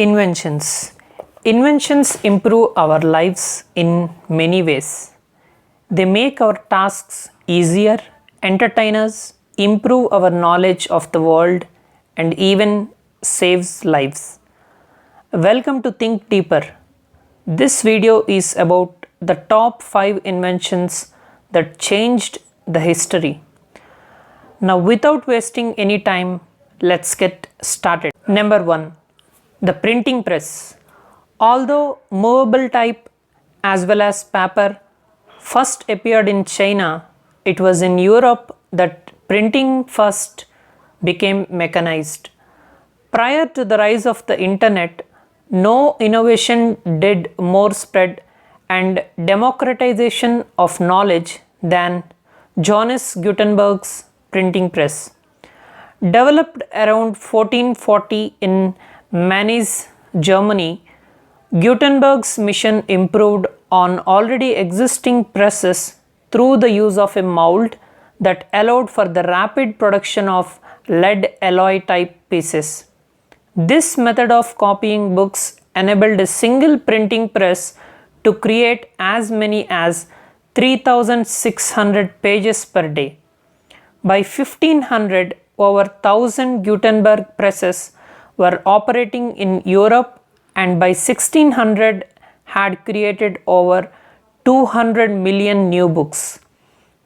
Inventions. Inventions improve our lives in many ways. They make our tasks easier, entertain us, improve our knowledge of the world, and even saves lives. Welcome to Think Deeper. This video is about the top 5 inventions that changed the history. Now, without wasting any time, let's get started. Number 1, the printing press. Although movable type as well as paper first appeared in China, it was in Europe that printing first became mechanized. Prior to the rise of the internet, no innovation did more spread and democratization of knowledge than Johannes Gutenberg's printing press. Developed around 1440 in Mainz, Germany, Gutenberg's mission improved on already existing presses through the use of a mold that allowed for the rapid production of lead alloy type pieces. This method of copying books enabled a single printing press to create as many as 3,600 pages per day. By 1500, over 1,000 Gutenberg presses were operating in Europe, and by 1600 had created over 200 million new books.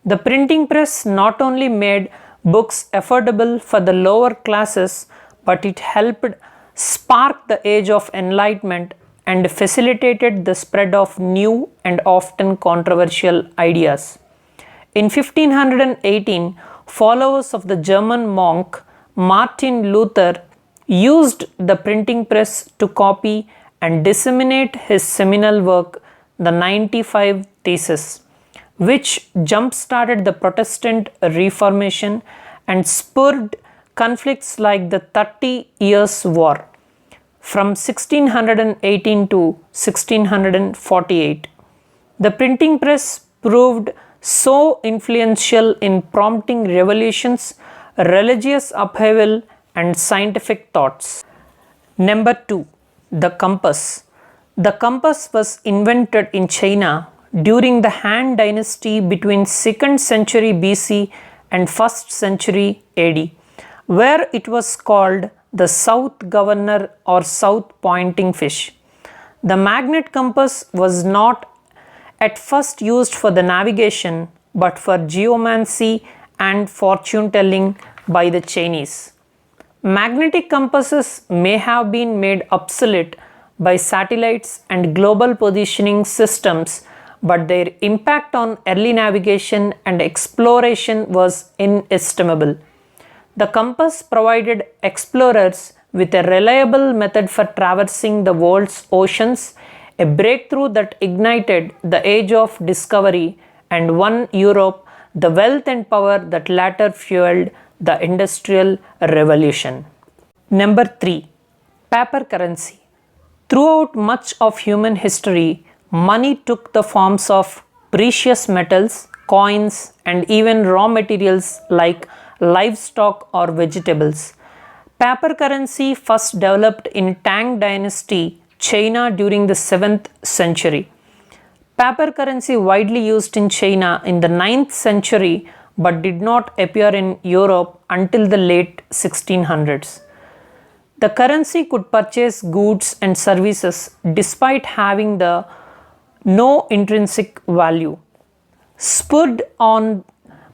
The printing press not only made books affordable for the lower classes, but it helped spark the age of enlightenment and facilitated the spread of new and often controversial ideas. In 1518, followers of the German monk Martin Luther used the printing press to copy and disseminate his seminal work, the 95 Theses, which jump-started the Protestant Reformation and spurred conflicts like the 30 Years' War from 1618 to 1648. The printing press proved so influential in prompting revolutions, religious upheaval, and scientific thoughts. Number 2, the compass. The compass was invented in China during the Han Dynasty between 2nd century BC and 1st century AD, where it was called the South Governor or South Pointing Fish. The magnet compass was not at first used for the navigation but for geomancy and fortune telling by the Chinese. Magnetic compasses may have been made obsolete by satellites and global positioning systems, but their impact on early navigation and exploration was inestimable. The compass provided explorers with a reliable method for traversing the world's oceans, a breakthrough that ignited the age of discovery and won Europe the wealth and power that later fueled the Industrial Revolution. Number 3, paper currency. Throughout much of human history, money took the forms of precious metals, coins, and even raw materials like livestock or vegetables. Paper currency first developed in Tang Dynasty, China during the 7th century. Paper currency widely used in China in the 9th century but did not appear in Europe until the late 1600s. The currency could purchase goods and services despite having no intrinsic value. Spurred on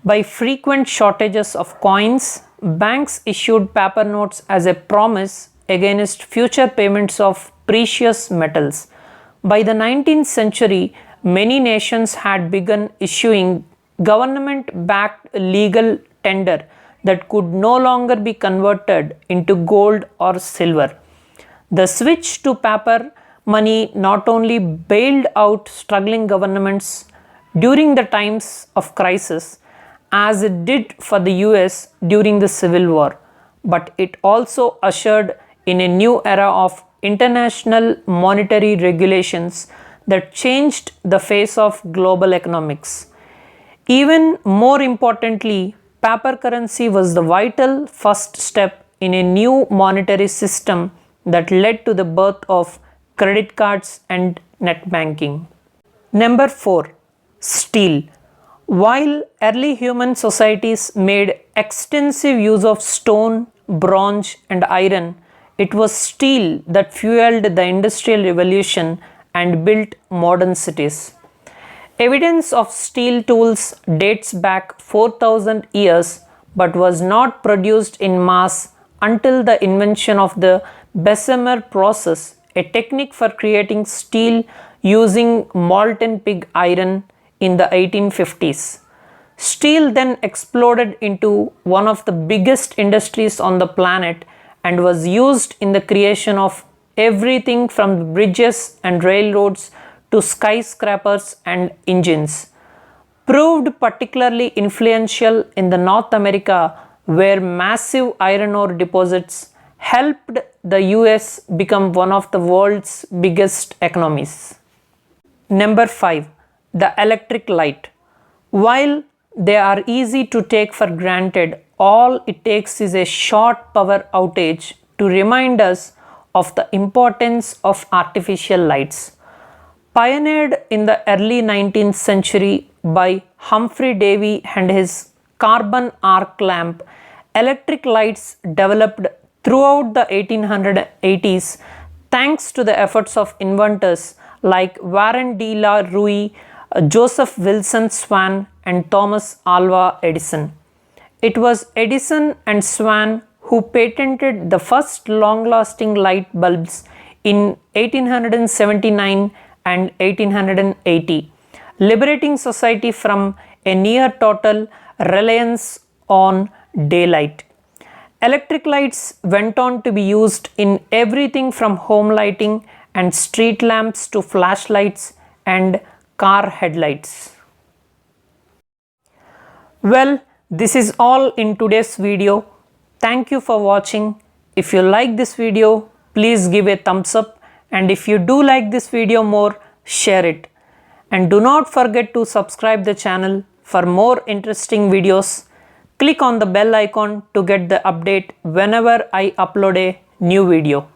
by frequent shortages of coins, banks issued paper notes as a promise against future payments of precious metals. By the 19th century, many nations had begun issuing government-backed legal tender that could no longer be converted into gold or silver. The switch to paper money not only bailed out struggling governments during the times of crisis, as it did for the US during the Civil War, but it also ushered in a new era of international monetary regulations that changed the face of global economics. Even more importantly, paper currency was the vital first step in a new monetary system that led to the birth of credit cards and net banking. Number 4. Steel. While early human societies made extensive use of stone, bronze, and iron, it was steel that fueled the Industrial Revolution and built modern cities. Evidence of steel tools dates back 4000 years but was not produced in mass until the invention of the Bessemer process, a technique for creating steel using molten pig iron in the 1850s. Steel then exploded into one of the biggest industries on the planet and was used in the creation of everything from bridges and railroads to skyscrapers and engines. Proved particularly influential in the North America where massive iron ore deposits helped the US become one of the world's biggest economies. Number 5. The electric light. While they are easy to take for granted, all it takes is a short power outage to remind us of the importance of artificial lights. Pioneered in the early 19th century by Humphrey Davy and his carbon arc lamp, electric lights developed throughout the 1880s thanks to the efforts of inventors like Warren de la Rue, Joseph Wilson Swan, and Thomas Alva Edison. It was Edison and Swan who patented the first long-lasting light bulbs in 1879 and 1880, liberating society from a near total reliance on daylight. Electric lights went on to be used in everything from home lighting and street lamps to flashlights and car headlights. Well, this is all in today's video. Thank you for watching. If you like this video, please give a thumbs up, and if you do like this video more, share it. And do not forget to subscribe the channel for more interesting videos. Click on the bell icon to get the update whenever I upload a new video.